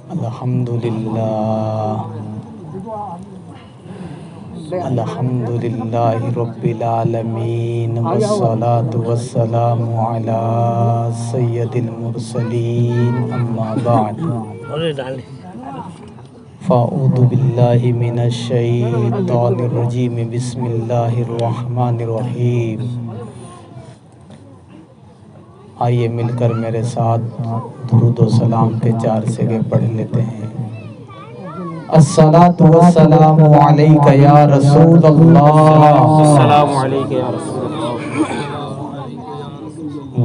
الحمدللہ رب العالمین والصلاة والسلام علی سید المرسلین اما بعد فاعوذ باللہ من الشیطان الرجیم بسم اللہ الرحمن الرحیم۔ آئیے مل کر میرے ساتھ درود و سلام کے 4 سیغے پڑھ لیتے ہیں۔ الصلاۃ والسلام علیک یا رسول اللہ، السلام علیکم یا رسول اللہ،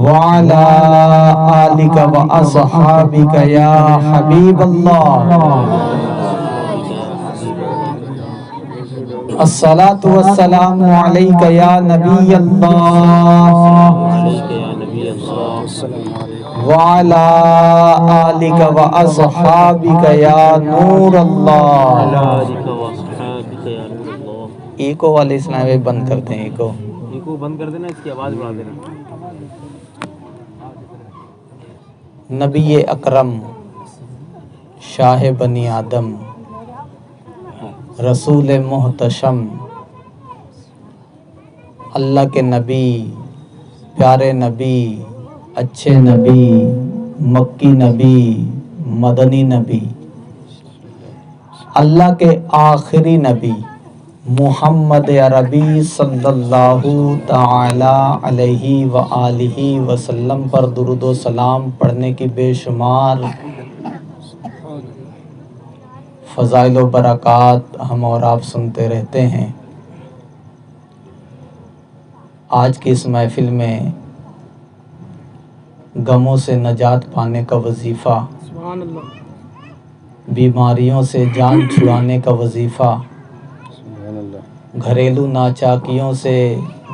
وعلی آلک و اصحابک یا حبیب اللہ، الصلاۃ والسلام علیک یا نبی اللہ، وعلی آلک و اصحابک یا نور اللہ۔ ایکو والے اسلام میں بند کرتے ہیں، ایکو بند کر دینا، اس کی آواز بڑھا دینا۔ نبی اکرم شاہ بنی آدم رسول محتشم اللہ کے نبی، پیارے نبی، اچھے نبی، مکی نبی، مدنی نبی، اللہ کے آخری نبی محمد عربی صلی اللہ تعالی علیہ وآلہ وسلم پر درود و سلام پڑھنے کی بے شمار فضائل و برکات ہم اور آپ سنتے رہتے ہیں۔ آج کی اس محفل میں غموں سے نجات پانے کا وظیفہ، بیماریوں سے جان چھڑانے کا وظیفہ، گھریلو ناچاکیوں سے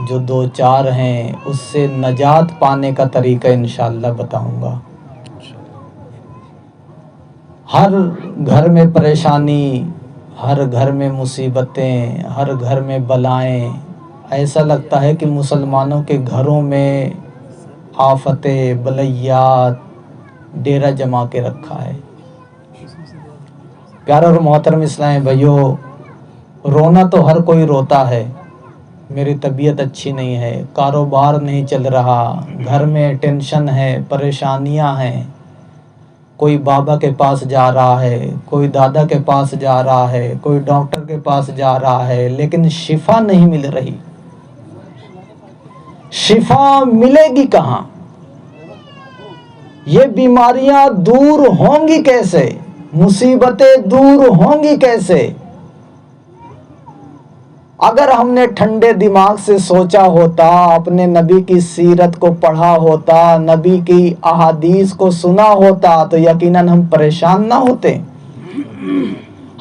جو 2-4 ہیں اس سے نجات پانے کا طریقہ انشاءاللہ بتاؤں گا۔ ہر گھر میں پریشانی، ہر گھر میں مصیبتیں، ہر گھر میں بلائیں، ایسا لگتا ہے کہ مسلمانوں کے گھروں میں آفتیں، بلیات ڈیرہ جما کے رکھا ہے۔ پیارے اور محترم اسلامی بھائیو، رونا تو ہر کوئی روتا ہے، میری طبیعت اچھی نہیں ہے، کاروبار نہیں چل رہا، گھر میں ٹینشن ہے، پریشانیاں ہیں، کوئی بابا کے پاس جا رہا ہے، کوئی دادا کے پاس جا رہا ہے، کوئی ڈاکٹر کے پاس جا رہا ہے، لیکن شفا نہیں مل رہی۔ شفا ملے گی کہاں؟ یہ بیماریاں دور ہوں گی کیسے؟ مصیبتیں دور ہوں گی کیسے؟ اگر ہم نے ٹھنڈے دماغ سے سوچا ہوتا، اپنے نبی کی سیرت کو پڑھا ہوتا، نبی کی احادیث کو سنا ہوتا تو یقیناً ہم پریشان نہ ہوتے،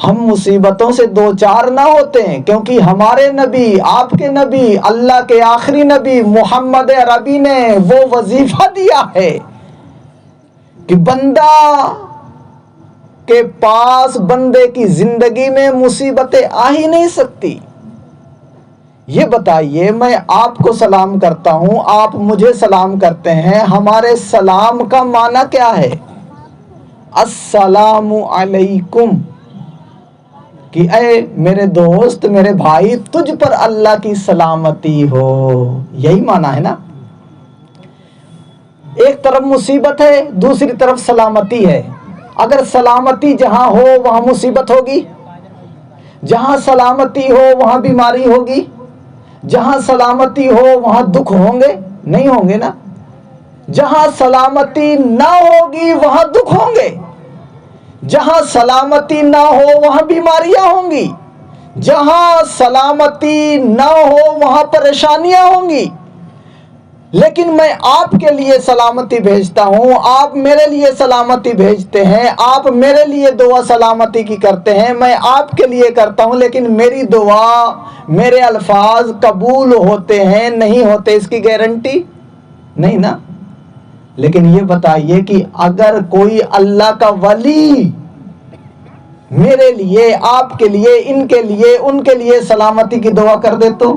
ہم مصیبتوں سے 2-4 نہ ہوتے، کیونکہ ہمارے نبی، آپ کے نبی، اللہ کے آخری نبی محمد عربی نے وہ وظیفہ دیا ہے کہ بندہ کے پاس، بندے کی زندگی میں مصیبتیں آ ہی نہیں سکتی۔ یہ بتائیے، میں آپ کو سلام کرتا ہوں، آپ مجھے سلام کرتے ہیں، ہمارے سلام کا معنی کیا ہے؟ السلام علیکم، کہ اے میرے دوست، میرے بھائی، تجھ پر اللہ کی سلامتی ہو، یہی معنی ہے نا۔ ایک طرف مصیبت ہے، دوسری طرف سلامتی ہے۔ اگر سلامتی جہاں ہو وہاں مصیبت ہوگی، جہاں سلامتی ہو وہاں بیماری ہوگی، جہاں سلامتی ہو وہاں دکھ ہوں گے؟ نہیں ہوں گے نا۔ جہاں سلامتی نہ ہوگی وہاں دکھ ہوں گے، جہاں سلامتی نہ ہو وہاں بیماریاں ہوں گی، جہاں سلامتی نہ ہو وہاں پریشانیاں ہوں گی۔ لیکن میں آپ کے لیے سلامتی بھیجتا ہوں، آپ میرے لیے سلامتی بھیجتے ہیں، آپ میرے لیے دعا سلامتی کی کرتے ہیں، میں آپ کے لیے کرتا ہوں، لیکن میری دعا، میرے الفاظ قبول ہوتے ہیں نہیں ہوتے اس کی گارنٹی نہیں نا۔ لیکن یہ بتائیے کہ اگر کوئی اللہ کا ولی میرے لیے، آپ کے لیے، ان کے لیے، ان کے لیے سلامتی کی دعا کر دے تو؟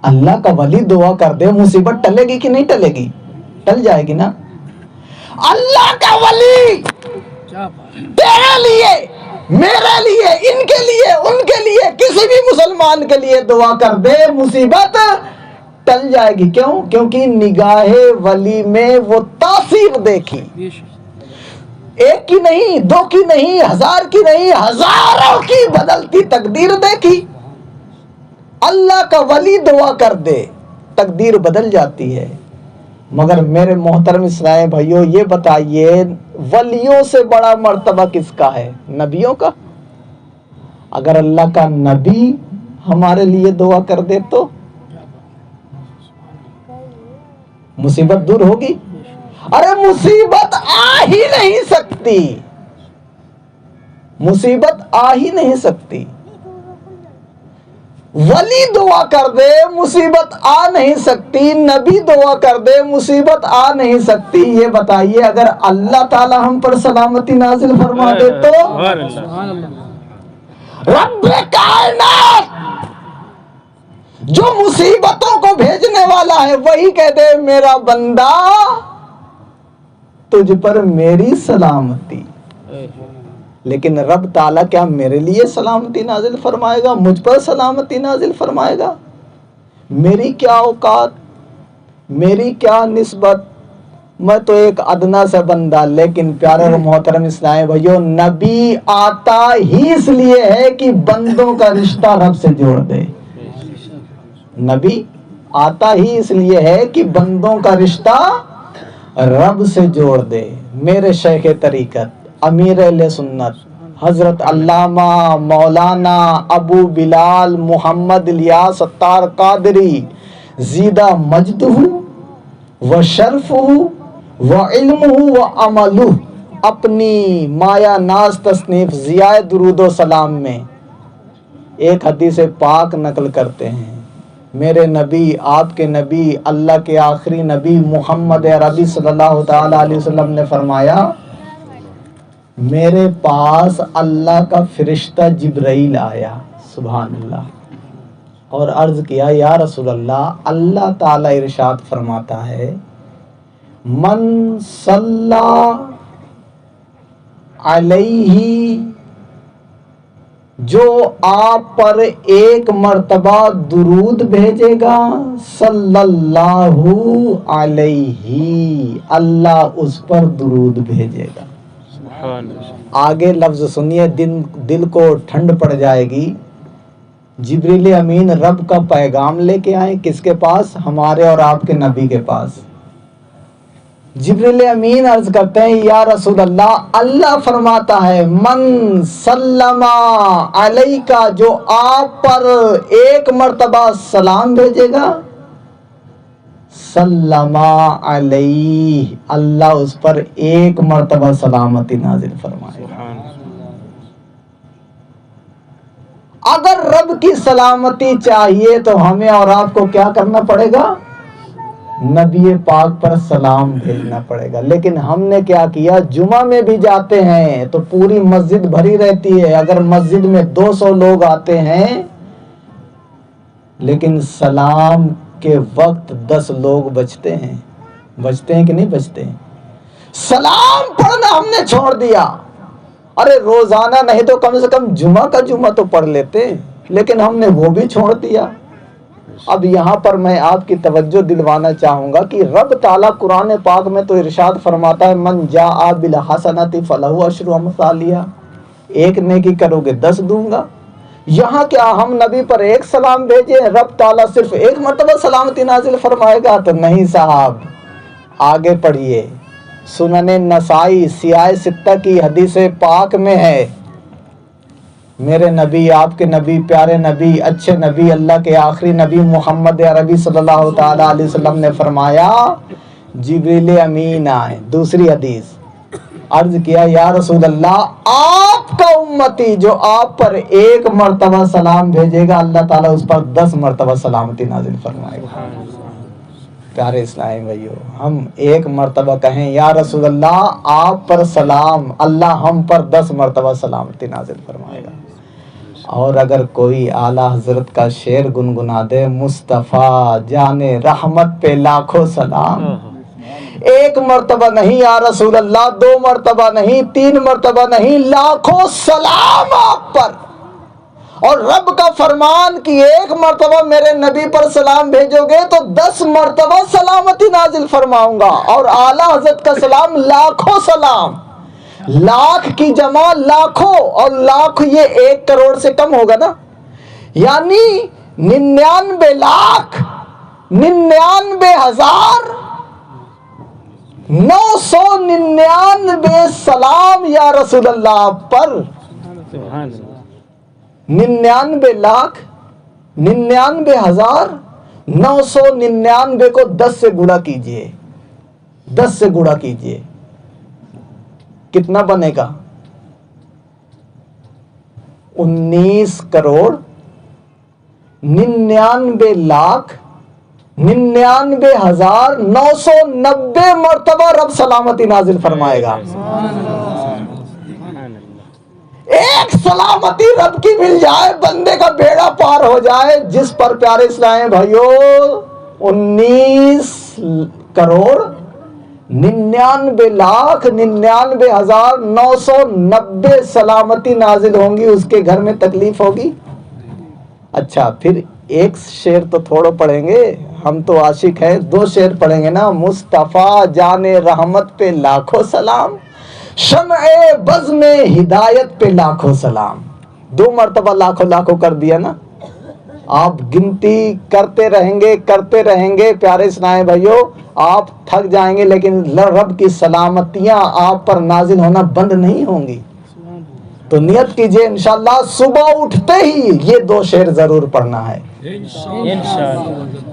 اللہ کا ولی دعا کر دے، مصیبت ٹلے گی کہ نہیں ٹلے گی؟ ٹل جائے گی نا۔ اللہ کا ولی تیرے لیے، میرے لیے، ان کے لیے، ان کے لیے، کسی بھی مسلمان کے لیے دعا کر دے، مصیبت ٹل جائے گی۔ کیوں؟ کیونکہ نگاہ ولی میں وہ تاثیر دیکھی، ایک کی نہیں، دو کی نہیں، ہزار کی نہیں، ہزاروں کی بدلتی تقدیر دیکھی۔ اللہ کا ولی دعا کر دے، تقدیر بدل جاتی ہے۔ مگر میرے محترم اسلام بھائیوں، یہ بتائیے ولیوں سے بڑا مرتبہ کس کا ہے؟ نبیوں کا۔ اگر اللہ کا نبی ہمارے لیے دعا کر دے تو مصیبت دور ہوگی؟ ارے مصیبت آ ہی نہیں سکتی، مصیبت آ ہی نہیں سکتی۔ ولی دعا کر دے مصیبت آ نہیں سکتی، نبی دعا کر دے مصیبت آ نہیں سکتی۔ یہ بتائیے اگر اللہ تعالی ہم پر سلامتی نازل فرما دے تو؟ رب کائنات جو مصیبتوں کو بھیجنے والا ہے وہی کہہ دے میرا بندہ تجھ پر میری سلامتی، لیکن رب تعالیٰ کیا میرے لیے سلامتی نازل فرمائے گا؟ مجھ پر سلامتی نازل فرمائے گا؟ میری کیا اوقات، میری کیا نسبت، میں تو ایک ادنا سا بندہ۔ لیکن پیارے اور محترم اسلامی بھائیوں، نبی آتا ہی اس لیے ہے کہ بندوں کا رشتہ رب سے جوڑ دے۔ نبی آتا ہی اس لیے ہے کہ بندوں کا رشتہ رب سے جوڑ دے۔ میرے شیخ طریقت امیر اہل سنت حضرت علامہ مولانا ابو بلال محمد الیاس ستار قادری زیدہ مجدہ و شرفہ و علمہ و عملہ اپنی مایا ناز تصنیف ضیاء درود و سلام میں ایک حدیث پاک نقل کرتے ہیں۔ میرے نبی، آپ کے نبی، اللہ کے آخری نبی محمد عربی صلی اللہ تعالی علیہ وسلم نے فرمایا، میرے پاس اللہ کا فرشتہ جبرائیل آیا، سبحان اللہ، اور عرض کیا یا رسول اللہ، اللہ تعالی ارشاد فرماتا ہے من صلی علیہ، جو آپ پر ایک مرتبہ درود بھیجے گا، صلی اللہ علیہ، اللہ اس پر درود بھیجے گا۔ آگے لفظ سنیے، دل کو ٹھنڈ پڑ جائے گی۔ جبریل امین رب کا پیغام لے کے آئے، کس کے پاس؟ ہمارے اور آپ کے نبی کے پاس۔ جبریل امین عرض کرتے ہیں یا رسول اللہ، اللہ فرماتا ہے من سلم علیکا، جو آپ پر ایک مرتبہ سلام بھیجے گا، سلم علیہ، اللہ اس پر ایک مرتبہ سلامتی نازل فرمائے گا۔ اگر رب کی سلامتی چاہیے تو ہمیں اور آپ کو کیا کرنا پڑے گا؟ نبی پاک پر سلام بھیجنا پڑے گا۔ لیکن ہم نے کیا کیا؟ جمعہ میں بھی جاتے ہیں تو پوری مسجد بھری رہتی ہے، اگر مسجد میں 200 لوگ آتے ہیں لیکن سلام کے وقت 10 لوگ بچتے ہیں کہ نہیں بچتے ہیں؟ سلام پڑھنا ہم نے چھوڑ دیا۔ ارے روزانہ نہیں تو کم سے کم جمعہ کا جمعہ تو پڑھ لیتے، لیکن ہم نے وہ بھی چھوڑ دیا۔ اب یہاں پر میں آپ کی توجہ دلوانا چاہوں گا کہ رب تعالیٰ قرآن پاک میں تو ارشاد فرماتا ہے من جاء بالحسنۃ فلہ عشر امثالہا، ایک نیکی کرو گے 10 دوں گا۔ یہاں کیا ہم نبی پر ایک سلام بھیجے، رب تعالیٰ صرف ایک مرتبہ سلامتی نازل فرمائے گا؟ تو نہیں صاحب، آگے پڑھیے، سنن نسائی سیاہ ستہ کی حدیث پاک میں ہے، میرے نبی، آپ کے نبی، پیارے نبی، اچھے نبی، اللہ کے آخری نبی محمد عربی صلی اللہ تعالی علیہ وسلم نے فرمایا جبریل امین آئے۔ دوسری حدیث، عرض کیا یا رسول اللہ، آپ کا امتی جو آپ پر ایک مرتبہ سلام بھیجے گا، اللہ تعالیٰ اس پر 10 مرتبہ سلامتی نازل فرمائے گا۔ پیارے اسلامی بھائیو، ہم ایک مرتبہ کہیں یا رسول اللہ آپ پر سلام، اللہ ہم پر 10 مرتبہ سلامتی نازل فرمائے گا۔ اور اگر کوئی اعلیٰ حضرت کا شعر گنگنا دے، مصطفیٰ جان رحمت پہ لاکھوں سلام، ایک مرتبہ نہیں یا رسول اللہ، 2 مرتبہ نہیں، 3 مرتبہ نہیں، لاکھوں سلام آپ پر. اور رب کا فرمان کہ 1 مرتبہ میرے نبی پر سلام بھیجو گے تو 10 مرتبہ سلامتی نازل فرماؤں گا. اور اعلیٰ حضرت کا سلام لاکھوں سلام، لاکھ کی جمع لاکھوں، اور لاکھ یہ 1 کروڑ سے کم ہوگا نا، یعنی 99 لاکھ 99,000 999 سلام یا رسول اللہ آپ پر. سبحان اللہ. 99 لاکھ 99,000 999 کو 10 سے گڑا کیجئے، 10 سے گڑا کیجئے، کتنا بنے گا؟ 19 کروڑ 99 لاکھ 99,990 مرتبہ رب سلامتی نازل فرمائے گا. ایک سلامتی رب کی مل جائے، بندے کا بیڑا پار ہو جائے. جس پر پیارے اسلام بھائیو 19 کروڑ 99 لاکھ 99,990 سلامتی نازل ہوں گی، اس کے گھر میں تکلیف ہوگی. اچھا پھر ایک شعر تو تھوڑا پڑھیں گے، ہم تو عاشق ہیں، 2 شعر پڑھیں گے نا. مصطفیٰ جان رحمت پہ لاکھوں سلام، شمع بز میں ہدایت پہ لاکھوں سلام. 2 مرتبہ لاکھوں لاکھوں کر دیا نا. آپ گنتی کرتے رہیں گے پیارے اسلام بھائیو، آپ تھک جائیں گے، لیکن رب کی سلامتیاں آپ پر نازل ہونا بند نہیں ہوں گی. تو نیت کیجئے انشاءاللہ صبح اٹھتے ہی یہ 2 شعر ضرور پڑھنا ہے.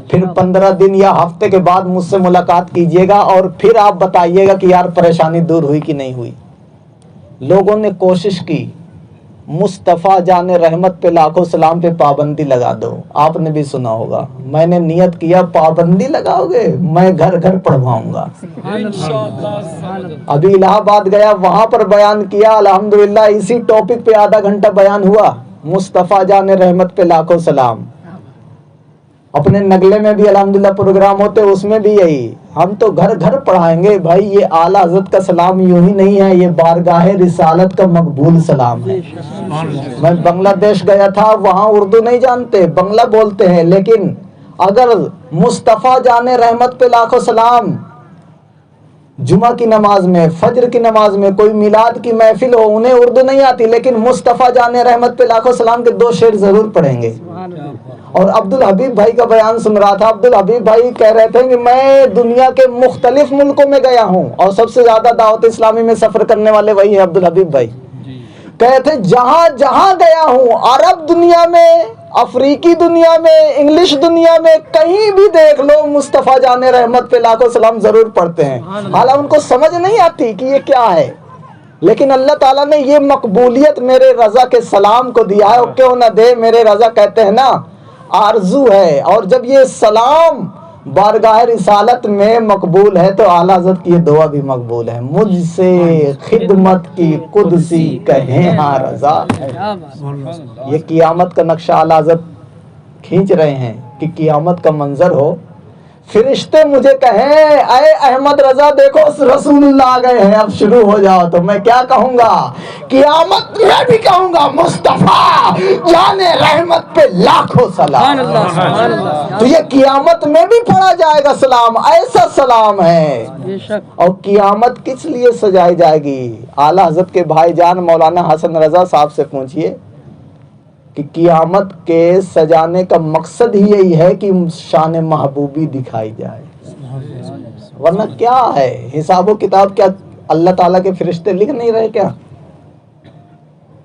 پھر 15 دن یا ہفتے کے بعد مجھ سے ملاقات کیجئے گا، اور پھر آپ بتائیے گا کہ یار پریشانی دور ہوئی کہ نہیں ہوئی. لوگوں نے کوشش کی، مصطفیٰ جان رحمت پہ لاکھوں سلام پہ پابندی لگا دو. آپ نے بھی سنا ہوگا، میں نے نیت کیا پابندی لگاؤ گے، میں گھر گھر پڑھواؤں گا. ابھی الہ آباد گیا، وہاں پر بیان کیا، الحمدللہ اسی ٹاپک پہ آدھا گھنٹہ بیان ہوا، مصطفیٰ جان رحمت پہ لاکھوں سلام. اپنے نگلے میں بھی الحمدللہ پروگرام ہوتے، اس میں بھی یہی. ہم تو گھر گھر پڑھائیں گے بھائی. یہ اعلیٰ حضرت کا سلام یوں ہی نہیں ہے، یہ بارگاہ رسالت کا مقبول سلام ہے. میں بنگلہ دیش گیا تھا، وہاں اردو نہیں جانتے، بنگلہ بولتے ہیں، لیکن اگر مصطفیٰ جان رحمت پہ لاکھوں سلام جمعہ کی نماز میں، فجر کی نماز میں، کوئی میلاد کی محفل ہو، انہیں اردو نہیں آتی، لیکن مصطفیٰ جان رحمت پہ لاکھوں سلام کے 2 شعر ضرور پڑھیں گے. اور عبدالحبیب بھائی کا بیان سن رہا تھا، عبدالحبیب بھائی کہہ رہے تھے کہ میں دنیا کے مختلف ملکوں میں گیا ہوں، اور سب سے زیادہ دعوت اسلامی میں سفر کرنے والے وہی ہیں عبدالحبیب بھائی. کہے تھے جہاں جہاں گیا ہوں، عرب دنیا میں، افریقی دنیا میں، انگلش دنیا میں، کہیں بھی دیکھ لو مصطفیٰ جان رحمت پہ لاکھوں سلام ضرور پڑھتے ہیں. حالانکہ ان کو سمجھ نہیں آتی کہ یہ کیا ہے، لیکن اللہ تعالیٰ نے یہ مقبولیت میرے رضا کے سلام کو دیا ہے. اور کیوں نہ دے، میرے رضا کہتے ہیں نا آرزو ہے. اور جب یہ سلام بارگاہ رسالت میں مقبول ہے تو اعلیٰ حضرت کی یہ دعا بھی مقبول ہے. مجھ سے خدمت کی قدسی کہیں ہاں رضا. یہ قیامت کا نقشہ اعلیٰ حضرت کھینچ رہے ہیں کہ قیامت کا منظر ہو، فرشتے مجھے کہیں اے احمد رضا دیکھو رسول اللہ آ گئے ہیں، اب شروع ہو جاؤ. تو میں کیا کہوں گا؟ قیامت میں بھی کہوں گا مصطفیٰ جان رحمت پہ لاکھوں سلام. تو یہ قیامت میں بھی پڑھا جائے گا سلام، ایسا سلام ہے. اور قیامت کس لیے سجائی جائے گی؟ اعلیٰ حضرت کے بھائی جان مولانا حسن رضا صاحب سے پوچھئے کہ قیامت کے سجانے کا مقصد ہی یہی ہے کہ شان محبوبی دکھائی جائے، ورنہ کیا ہے؟ حساب و کتاب کیا اللہ تعالیٰ کے فرشتے لکھ نہیں رہے کیا؟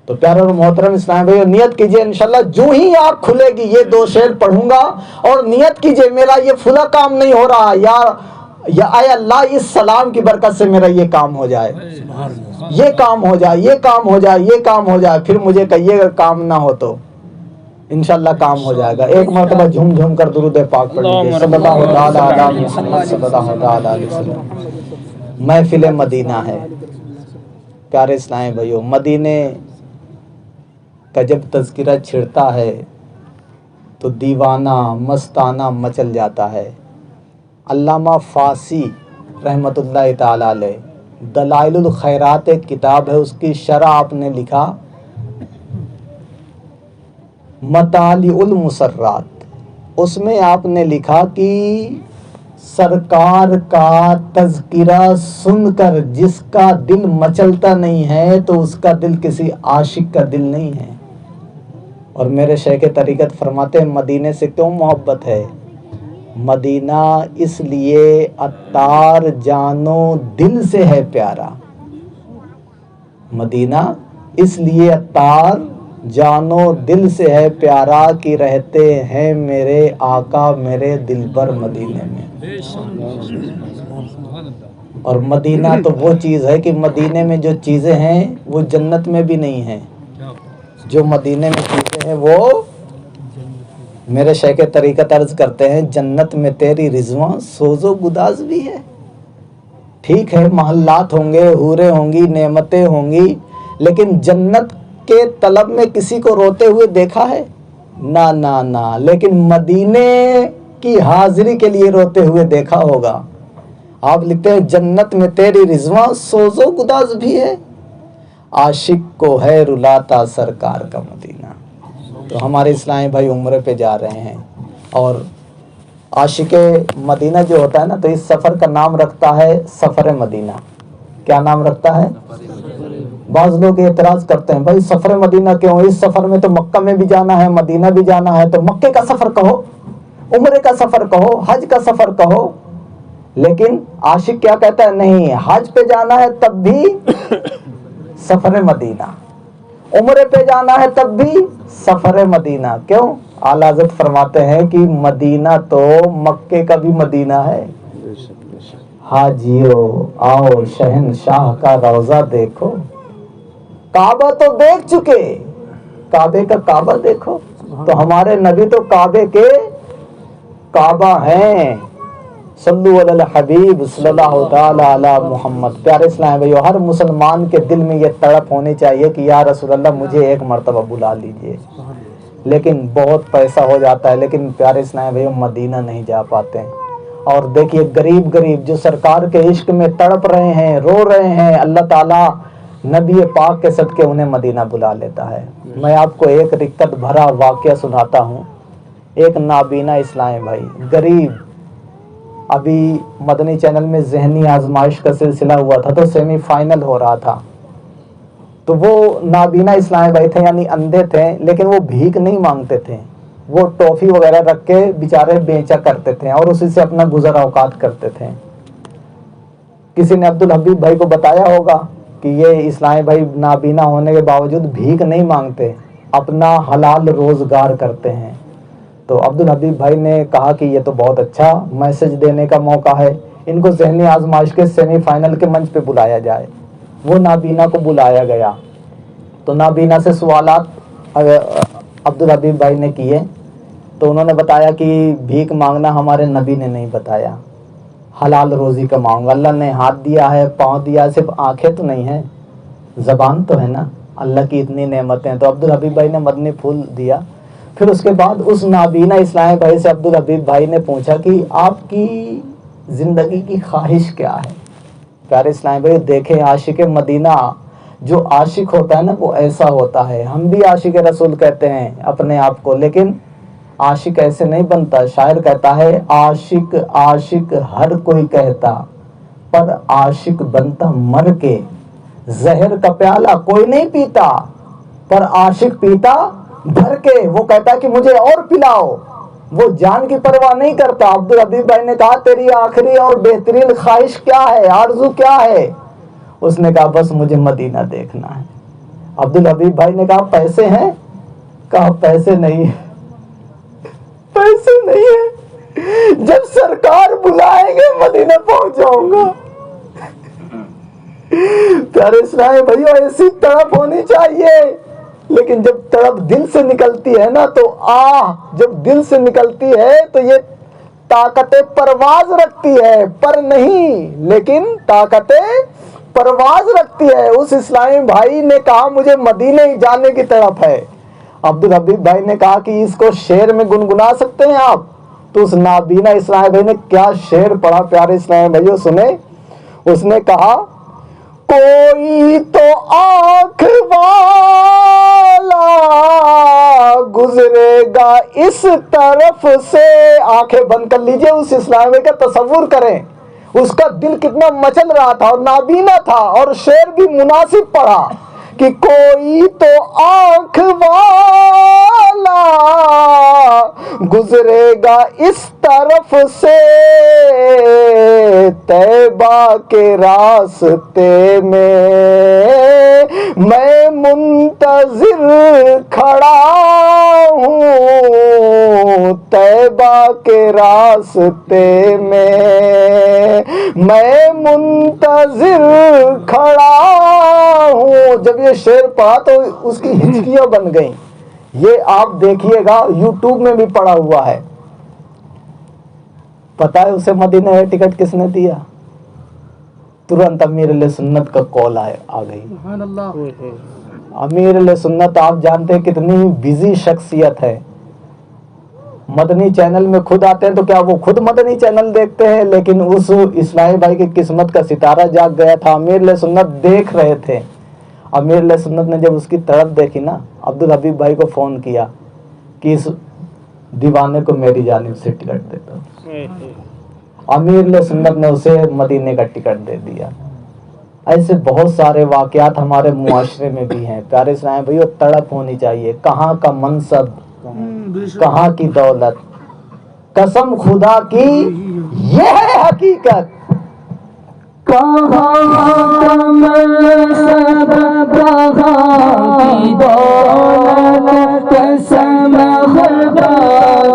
تو پیارے اور محترم اسلام بھائی، نیت کیجئے انشاءاللہ جو ہی آنکھ کھلے گی یہ 2 شعر پڑھوں گا. اور نیت کیجئے میرا یہ فلاں کام نہیں ہو رہا، یا اے اللہ اس سلام کی برکت سے میرا یہ کام ہو جائے، یہ کام ہو جائے، یہ کام ہو جائے، یہ کام ہو جائے. پھر مجھے کہیے گا کام نہ ہو تو انشاءاللہ کام ہو جائے گا. ایک مرتبہ جھوم جھوم کر درود پاک پڑھ لیجیے. صلی اللہ تعالی علی محمد صلی اللہ تعالی علیہ وسلم. محفل مدینہ ہے پیارے اسلام بھائیو. مدینے کا جب تذکرہ چھڑتا ہے تو دیوانہ مستانہ مچل جاتا ہے. علامہ فارسی رحمت اللہ تعالی علیہ، دلائل الخیرات ایک کتاب ہے، اس کی شرح آپ نے لکھا مطالع المسرات، اس میں آپ نے لکھا کہ سرکار کا تذکرہ سن کر جس کا دل مچلتا نہیں ہے تو اس کا دل کسی عاشق کا دل نہیں ہے۔ اور میرے شیخ طریقت فرماتے ہیں مدینے سے کیوں محبت ہے؟ مدینہ اس لیے عطار جانو دل سے ہے پیارا، مدینہ اس لیے عطار جانو دل سے ہے پیارا کہ رہتے ہیں میرے آقا میرے دلبر مدینے میں۔ اور مدینہ تو وہ چیز ہے کہ مدینے میں جو چیزیں ہیں وہ جنت میں بھی نہیں ہیں، جو مدینے میں چیزیں ہیں وہ میرے شیخ طریقت عرض کرتے ہیں جنت میں تیری رضواں سوز و گداز بھی ہے۔ ٹھیک ہے محلات ہوں گے، حوریں ہوں گی، نعمتیں ہوں گی، لیکن جنت کے طلب میں کسی کو روتے ہوئے دیکھا ہے؟ نہ نہ نہ، لیکن مدینے کی حاضری کے لیے روتے ہوئے دیکھا ہوگا۔ آپ لکھتے ہیں جنت میں تیری رضواں سوز و گداز بھی ہے، عاشق کو ہے رلاتا سرکار کا مدینہ۔ تو ہمارے اسلامی بھائی عمرے پہ جا رہے ہیں، اور عاشق مدینہ جو ہوتا ہے نا تو اس سفر کا نام رکھتا ہے سفر مدینہ۔ کیا نام رکھتا ہے؟ بعض لوگ اعتراض کرتے ہیں بھائی سفر مدینہ کیوں؟ اس سفر میں تو مکہ میں بھی جانا ہے مدینہ بھی جانا ہے، تو مکے کا سفر کہو، عمرے کا سفر کہو، حج کا سفر کہو۔ لیکن عاشق کیا کہتا ہے؟ نہیں، حج پہ جانا ہے تب بھی سفر مدینہ، عمرے پہ جانا ہے تب بھی سفر مدینہ۔ کیوں؟ اعلیٰ حضرت فرماتے ہیں کہ مدینہ تو مکے کا بھی مدینہ ہے۔ حاجیو آؤ شہنشاہ کا روضہ دیکھو، کعبہ تو دیکھ چکے، کعبے کا کعبہ دیکھو۔ تو ہمارے نبی تو کعبے کے کعبہ ہیں۔ صلو علی الحبیب صلی اللہ تعالی علی محمد۔ پیارے اسلام بھائیو، ہر مسلمان کے دل میں یہ تڑپ ہونی چاہیے کہ یا رسول اللہ مجھے ایک مرتبہ بلا لیجئے، لیکن بہت پیسہ ہو جاتا ہے، لیکن پیارے اسلام بھائیو مدینہ نہیں جا پاتے ہیں۔ اور دیکھیے غریب جو سرکار کے عشق میں تڑپ رہے ہیں، رو رہے ہیں، اللہ تعالیٰ نبی پاک کے صدقے انہیں مدینہ بلا لیتا ہے۔ میں آپ کو ایک رکت بھرا واقعہ سناتا ہوں۔ ایک نابینا اسلامی بھائی غریب، ابھی مدنی چینل میں ذہنی آزمائش کا سلسلہ ہوا تھا تو سیمی فائنل ہو رہا تھا، تو وہ نابینا اسلامی بھائی تھے، یعنی اندھے تھے، لیکن وہ بھیک نہیں مانگتے تھے، وہ ٹافی وغیرہ رکھ کے بیچارے بیچا کرتے تھے اور اسی سے اپنا گزر اوقات کرتے تھے۔ کسی نے عبدالحبیب بھائی کو بتایا ہوگا کہ یہ اسلامی بھائی نابینا ہونے کے باوجود بھیک نہیں مانگتے، اپنا حلال روزگار کرتے ہیں۔ تو عبدالحبیب بھائی نے کہا کہ یہ تو بہت اچھا میسج دینے کا موقع ہے، ان کو ذہنی آزمائش کے سیمی فائنل کے منچ پہ بلایا جائے۔ وہ نابینا کو بلایا گیا تو نابینا سے سوالات عبدالحبیب بھائی نے کیے، تو انہوں نے بتایا کہ بھیک مانگنا ہمارے نبی نے نہیں بتایا، حلال روزی کماؤں گا، اللہ نے ہاتھ دیا ہے، پاؤں دیا ہے، صرف آنکھیں تو نہیں ہیں، زبان تو ہے نا، اللہ کی اتنی نعمتیں ہیں۔ تو عبدالحبیب بھائی نے مدنی پھول دیا۔ پھر اس کے بعد اس نابینا اسلامی بھائی سے عبدالحبیب بھائی نے پوچھا کہ آپ کی زندگی کی خواہش کیا ہے؟ پیارے اسلامی بھائی دیکھیں، عاشق مدینہ جو عاشق ہوتا ہے نا وہ ایسا ہوتا ہے۔ ہم بھی عاشق رسول کہتے ہیں اپنے آپ کو، لیکن عاشق ایسے نہیں بنتا۔ شاعر کہتا ہے عاشق عاشق ہر کوئی کہتا، پر عاشق بنتا مر کے، زہر کا پیالہ کوئی نہیں پیتا، پر عاشق پیتا بھر کے۔ وہ کہتا کہ مجھے اور پلاؤ، وہ جان کی پرواہ نہیں کرتا۔ عبدالحبیب بھائی نے کہا تیری آخری اور بہترین خواہش کیا ہے، آرزو کیا ہے؟ اس نے کہا بس مجھے مدینہ دیکھنا ہے۔ عبدالحبیب بھائی نے کہا پیسے ہیں؟ کہا پیسے نہیں ہیں، پیسے نہیں ہیں، جب سرکار بلائیں گے مدینہ پہنچ جاؤں گا۔ پیارے اسلامی بھائیو ایسی تڑپ ہونی چاہیے، لیکن جب تڑپ دل سے نکلتی ہے نا تو جب دل سے نکلتی ہے تو یہ طاقت پرواز رکھتی ہے، پر نہیں لیکن طاقت پرواز رکھتی ہے۔ اس اسلامی بھائی نے کہا مجھے مدینے ہی جانے کی تڑپ ہے۔ عبدالحبیب بھائی نے کہا کہ اس کو شعر میں گنگنا سکتے ہیں آپ؟ تو اس نابینا اسلامی بھائی نے کیا شعر پڑھا پیارے اسلامی بھائیو سنے۔ اس نے کہا کوئی تو آنکھ والا گزرے گا اس طرف سے. آنکھیں بند کر لیجئے, اس اسلامی کا تصور کریں, اس کا دل کتنا مچل رہا تھا اور نابینا تھا, اور شعر بھی مناسب پڑھا کہ کوئی تو آنکھ والا گزرے گا اس طرف سے طیبہ کے راستے میں منتظر کھڑا ہوں. طیبہ کے راستے میں منتظر کھڑا ہوں. جب یہ شعر پڑھا تو اس کی ہچکیاں بن گئیں. یہ آپ دیکھیے گا, یوٹیوب میں بھی پڑا ہوا ہے. پتہ ہے اسے مدینہ میں ٹکٹ کس نے دیا؟ ترنت امیر علیہ سنت کا کال آ گئی. امیر علیہ سنت آپ جانتے ہیں کتنی بزی شخصیت ہے. مدنی چینل میں خود آتے ہیں تو کیا وہ خود مدنی چینل دیکھتے ہیں؟ لیکن اس اسماعیل بھائی کی قسمت کا ستارہ جاگ گیا تھا. امیر علیہ سنت دیکھ رہے تھے. امیر علیہ سنت نے جب اس کی طرف دیکھی نا, عبدالحبیب بھائی کو فون کیا کہ اس دیوانے کو میری جانب سے ٹکٹ دیتا. امیر علیہ سنت نے اسے مدینے کا ٹکٹ دے دیا. ایسے بہت سارے واقعات ہمارے معاشرے میں بھی ہیں. پیارے اسلام بھائیو, تڑپ ہونی چاہیے. کہاں کا منصب, کہاں کی دولت, قسم خدا کی یہ ہے حقیقت. کہاں کا منصب, کہاں کی دولت, قسم خدا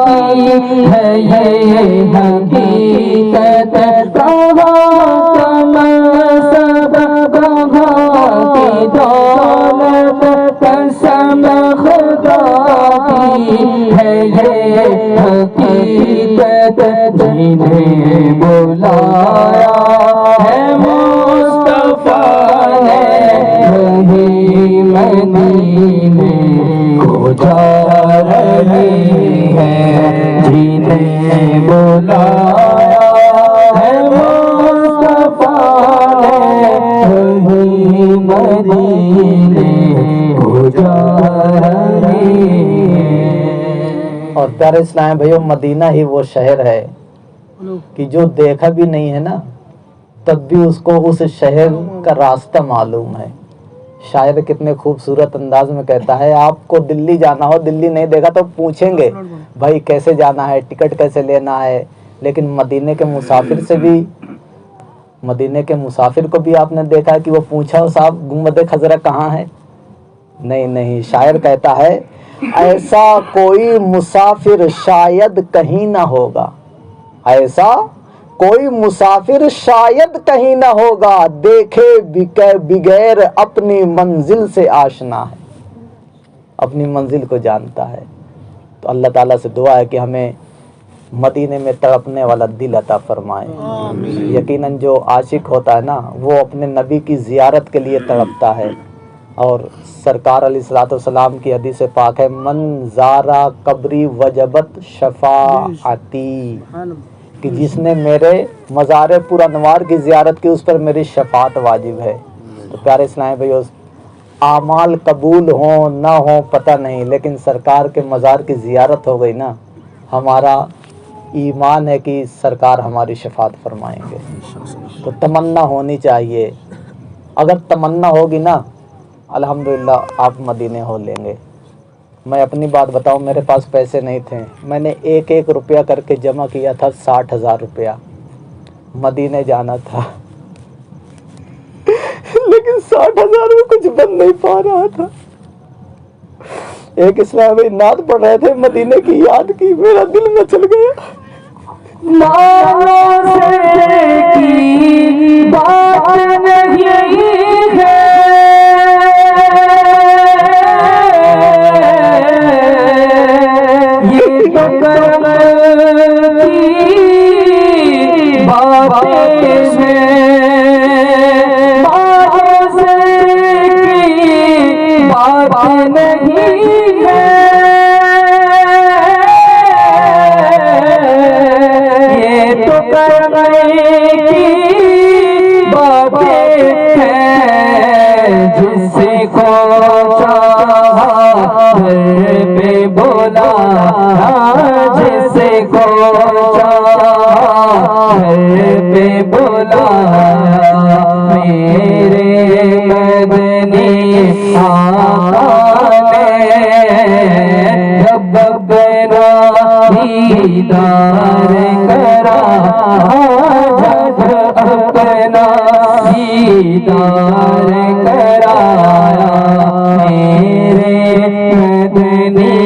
کی ہے یہ حقیقت. کہاں کا منصب, کہاں کی دولت, قسم خدا کی ہے یہ حقیقت. جنہیں بلایا ہے مصطفیٰ نے وہی مدینے کو جا رہی ہے. جنہیں بلایا ہے مصطفیٰ نے وہی مدینے کو جا رہی ہے. اور پیارے اسلام بھائیو, مدینہ ہی وہ شہر ہے کہ جو دیکھا بھی نہیں ہے نا, تب بھی اس کو اس شہر کا راستہ معلوم ہے. شاعر کتنے خوبصورت انداز میں کہتا ہے, آپ کو دلی جانا ہو, دلی نہیں دیکھا تو پوچھیں گے بھائی کیسے جانا ہے, ٹکٹ کیسے لینا ہے. لیکن مدینے کے مسافر سے بھی, مدینے کے مسافر کو بھی آپ نے دیکھا کہ وہ پوچھا ہو صاحب گنبد خضرا کہاں ہے؟ نہیں. شاعر کہتا ہے ایسا کوئی مسافر شاید کہیں نہ ہوگا, ایسا کوئی مسافر شاید کہیں نہ ہوگا, دیکھے بغیر اپنی منزل سے آشنا ہے. اپنی منزل کو جانتا ہے. تو اللہ تعالیٰ سے دعا ہے کہ ہمیں مدینے میں تڑپنے والا دل عطا فرمائے. یقیناً جو عاشق ہوتا ہے نا, وہ اپنے نبی کی زیارت کے لیے تڑپتا ہے. اور سرکار علیہ الصلوۃ والسلام کی حدیث پاک ہے, من زارا قبری وجبت شفاعتی, کہ جس نے میرے مزار پر انوار کی زیارت کی اس پر میری شفاعت واجب ہے. تو پیارے اسلام بھائیو, اعمال قبول ہوں نہ ہوں پتہ نہیں, لیکن سرکار کے مزار کی زیارت ہو گئی نا, ہمارا ایمان ہے کہ سرکار ہماری شفاعت فرمائیں گے. تو تمنا ہونی چاہیے. اگر تمنا ہوگی نا, الحمدللہ آپ مدینے ہو لیں گے. میں اپنی بات بتاؤں, میرے پاس پیسے نہیں تھے, میں نے ایک روپیہ کر کے جمع کیا تھا 60,000 روپیہ. مدینے جانا تھا لیکن 60,000 میں کچھ بن نہیں پا رہا تھا. ایک اسلامی نعت پڑھ رہے تھے, مدینے کی یاد کی, میرا دل مچل گیا. مانو سے کی بات نہیں ہے, یہ تو کرم کی باتیں ہیں. مانو سے کی بات نہیں ہے, کرنے کی جس کو چاہا گھر پہ بلایا جس کو چاہا گھر پہ بلایا میرے مدنی آقا نے جب اپنا دیدار کرایا جب اپنا دیدار کرایا میرے مدنی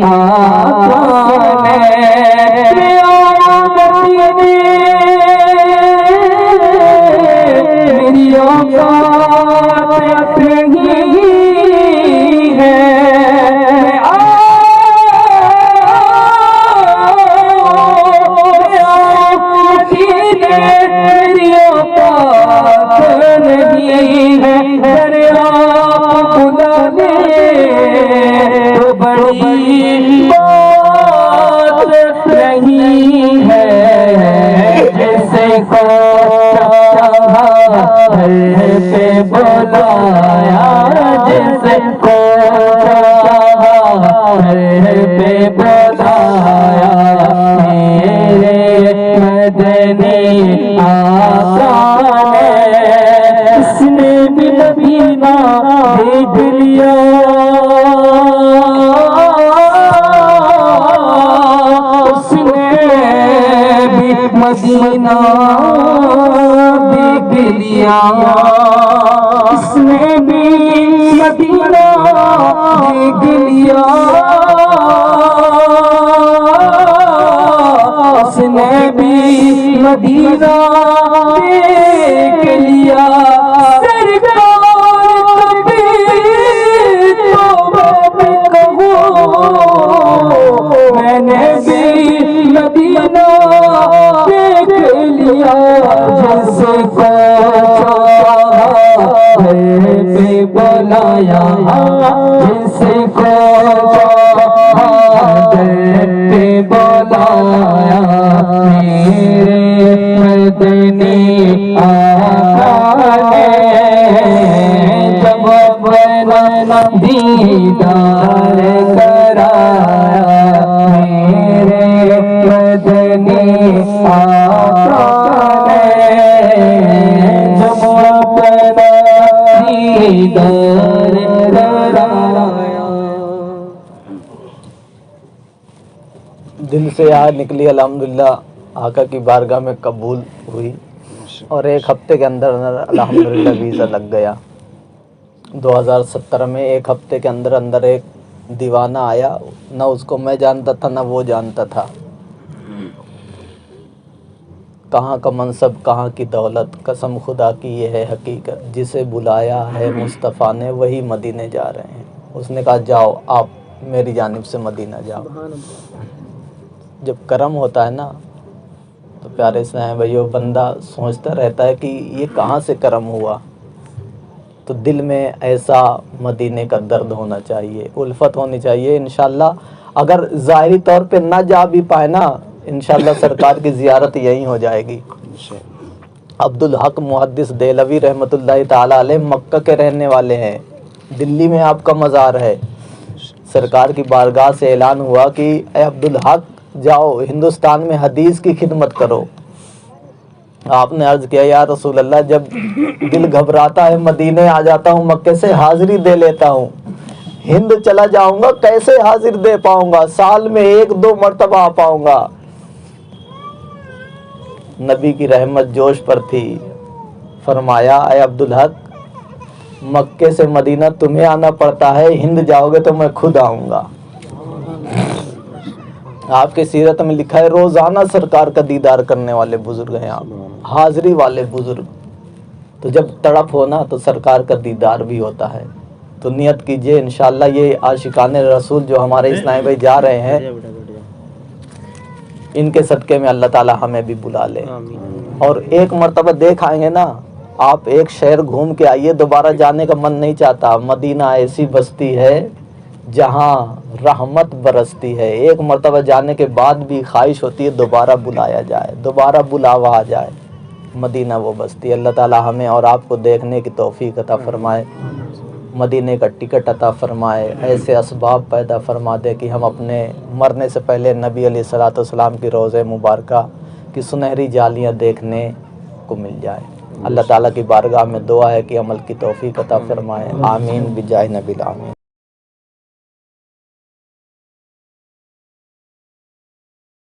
آقا نے میری اوقات نہیں ہے میری اوقات نہیں ہے دریا خدا نے تو بڑی بات نہیں ہے جس کو چاہا گھر پہ بلایا جس کو چاہا گھر پہ بلایا میرے مدنی آقا نے اس نے بھی مدینہ دیکھ لیا اس نے بھی مدینہ دیکھ لیا اس نے بھی مدینہ دیکھ لیا اس نے بھی مدینہ دیکھ لیا سرکار کبھی تو میں کہوں میں نے بھی مدینہ دیکھ لیا جس کو چاہا گھر پہ بلایا جس کو چاہا گھر پہ بلایا میرے مدنی آقا نے جب اپنا دیدار کرایا میرے مدنی آقا نے جب اپنا دیدار کرایا دل سے یاد نکلی الحمدللہ آقا کی بارگاہ میں قبول ہوئی اور ایک ہفتے کے اندر الحمدللہ ویزا لگ گیا 2017 میں ایک ہفتے کے اندر ایک دیوانہ آیا نہ اس کو میں جانتا تھا نہ وہ جانتا تھا کہاں کا منصب کہاں کی دولت قسم خدا کی یہ ہے حقیقت جسے بلایا ہے مصطفیٰ نے وہی مدینے جا رہے ہیں اس نے کہا جاؤ آپ میری جانب سے مدینہ جاؤ جب کرم ہوتا ہے نا تو پیارے اسلام بھائیو بندہ سوچتا رہتا ہے کہ یہ کہاں سے کرم ہوا تو دل میں ایسا مدینے کا درد ہونا چاہیے الفت ہونی چاہیے انشاءاللہ اگر ظاہری طور پہ نہ جا بھی پائے نا انشاءاللہ سرکار کی زیارت یہیں ہو جائے گی عبدالحق محدث دہلوی رحمۃ اللہ تعالی علیہ مکہ کے رہنے والے ہیں دلی میں آپ کا مزار ہے سرکار کی بارگاہ سے اعلان ہوا کہ اے عبدالحق جاؤ ہندوستان میں حدیث کی خدمت کرو آپ نے عرض کیا یا رسول اللہ جب دل گھبراتا ہے مدینے آ جاتا ہوں مکے سے حاضری دے لیتا ہوں ہند چلا جاؤں گا کیسے حاضر دے پاؤں گا سال میں 1-2 مرتبہ آ پاؤں گا نبی کی رحمت جوش پر تھی فرمایا اے عبدالحق مکے سے مدینہ تمہیں آنا پڑتا ہے ہند جاؤ گے تو میں خود آؤں گا آپ کی سیرت میں لکھا ہے روزانہ سرکار کا دیدار کرنے والے بزرگ ہیں آپ حاضری والے بزرگ تو جب تڑپ ہونا تو سرکار کا دیدار بھی ہوتا ہے تو نیت کیجئے انشاءاللہ یہ عاشقان رسول جو ہمارے اسلامی بھائی جا رہے ہیں ان کے صدقے میں اللہ تعالی ہمیں بھی بلا لے اور ایک مرتبہ دیکھ آئیں گے نا آپ ایک شہر گھوم کے آئیے دوبارہ جانے کا من نہیں چاہتا مدینہ ایسی بستی ہے جہاں رحمت برستی ہے ایک مرتبہ جانے کے بعد بھی خواہش ہوتی ہے دوبارہ بلایا جائے دوبارہ بلاوا آ جائے مدینہ وہ بستی. اللہ تعالی ہمیں اور آپ کو دیکھنے کی توفیق عطا فرمائے, مدینے کا ٹکٹ عطا فرمائے, ایسے اسباب پیدا فرما دے کہ ہم اپنے مرنے سے پہلے نبی علیہ الصلوۃ والسلام کی روضہ مبارکہ کی سنہری جالیاں دیکھنے کو مل جائے. اللہ تعالیٰ کی بارگاہ میں دعا ہے کہ عمل کی توفیق عطا فرمائے. آمین بجاہ نبی العالمین.